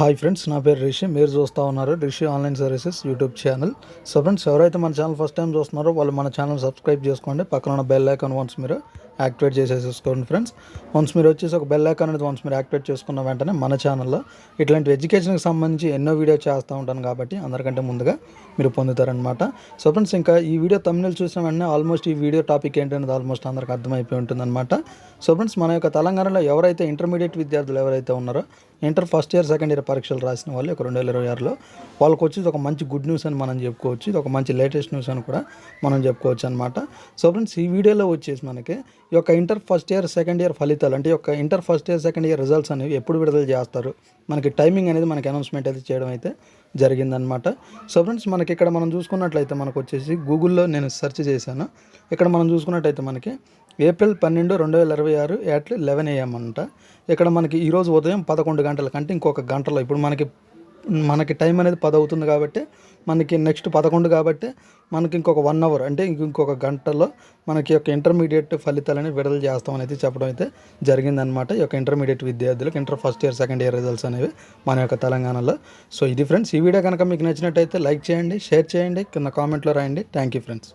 Hi friends, నా పేరు రిషి. మీరు చూస్తూ ఉన్నారు Rishi online services YouTube channel. So friends, ఎవరైతే మన ఛానల్ ఫస్ట్ టైం చూస్తున్నారో వాళ్ళు మన ఛానల్ సబ్స్క్రైబ్ చేసుకోండి. పక్కన ఉన్న బెల్ ఐకాన్ వన్స్ మీరు యాక్టివేట్ చేసేసుకోండి ఫ్రెండ్స్. వన్స్ మీరు వచ్చేసి ఒక బెల్ ఐకాన్ అనేది వన్స్ మీరు యాక్టివేట్ చేసుకున్న వెంటనే మన ఛానల్లో ఇట్లాంటి ఎడ్యుకేషన్కి సంబంధించి ఎన్నో వీడియో చేస్తూ ఉంటాను కాబట్టి అందరికంటే ముందుగా మీరు పొందుతారనమాట. సో ఫ్రెండ్స్, ఇంకా ఈ వీడియో తమిళ చూసిన వెంటనే ఆల్మోస్ట్ ఈ వీడియో టాపిక్ ఏంటనేది ఆల్మోస్ట్ అందరికి అర్థమైపోయి ఉంటుందన్నమాట. సో ఫ్రెండ్స్, మన యొక్క తెలంగాణలో ఎవరైతే ఇంటర్మీడియట్ విద్యార్థులు ఎవరైతే ఉన్నారో inter first year second year పరీక్షలు రాసిన వాళ్ళు 2026లో వాళ్ళకి వచ్చి ఇది ఒక మంచి గుడ్ న్యూస్ అని మనం చెప్పుకోవచ్చు. ఇది ఒక మంచి లేటెస్ట్ న్యూస్ అని కూడా మనం చెప్పుకోవచ్చు అనమాట. సో ఫ్రెండ్స్, ఈ వీడియోలో వచ్చేసి మనకి ఈ యొక్క inter first year second year ఫలితాలు అంటే ఈ యొక్క inter first year second year results అనేవి ఎప్పుడు విడుదల చేస్తారు, మనకి టైమింగ్ అనేది మనకి అనౌన్స్మెంట్ అయితే చేయడం అయితే జరిగిందనమాట. సో ఫ్రెండ్స్, మనకి ఇక్కడ మనం చూసుకున్నట్లయితే మనకు వచ్చేసి గూగుల్లో నేను సెర్చ్ చేశాను. ఇక్కడ మనం చూసుకున్నట్టయితే మనకి ఏప్రిల్ 12, 2026 at 11 AM అంట. ఇక్కడ మనకి ఈరోజు ఉదయం 11 గంటల కంటే ఇంకొక గంటలో ఇప్పుడు మనకి టైం అనేది 10 అవుతుంది కాబట్టి మనకి నెక్స్ట్ 11 కాబట్టి మనకి ఇంకొక 1 అవర్ అంటే ఇంకొక గంటలో మనకి యొక్క ఇంటర్మీడియట్ ఫలితాలని విడుదల చేస్తామని అయితే చెప్పడం అయితే జరిగిందనమాట. ఈ యొక్క ఇంటర్మీడియట్ విద్యార్థులకు inter first year second year results అనేవి మన యొక్క తెలంగాణలో. సో ఇది ఫ్రెండ్స్, ఈ వీడియో కనుక మీకు నచ్చినట్టయితే లైక్ చేయండి, షేర్ చేయండి, కింద కామెంట్లో రాయండి. Thank you friends.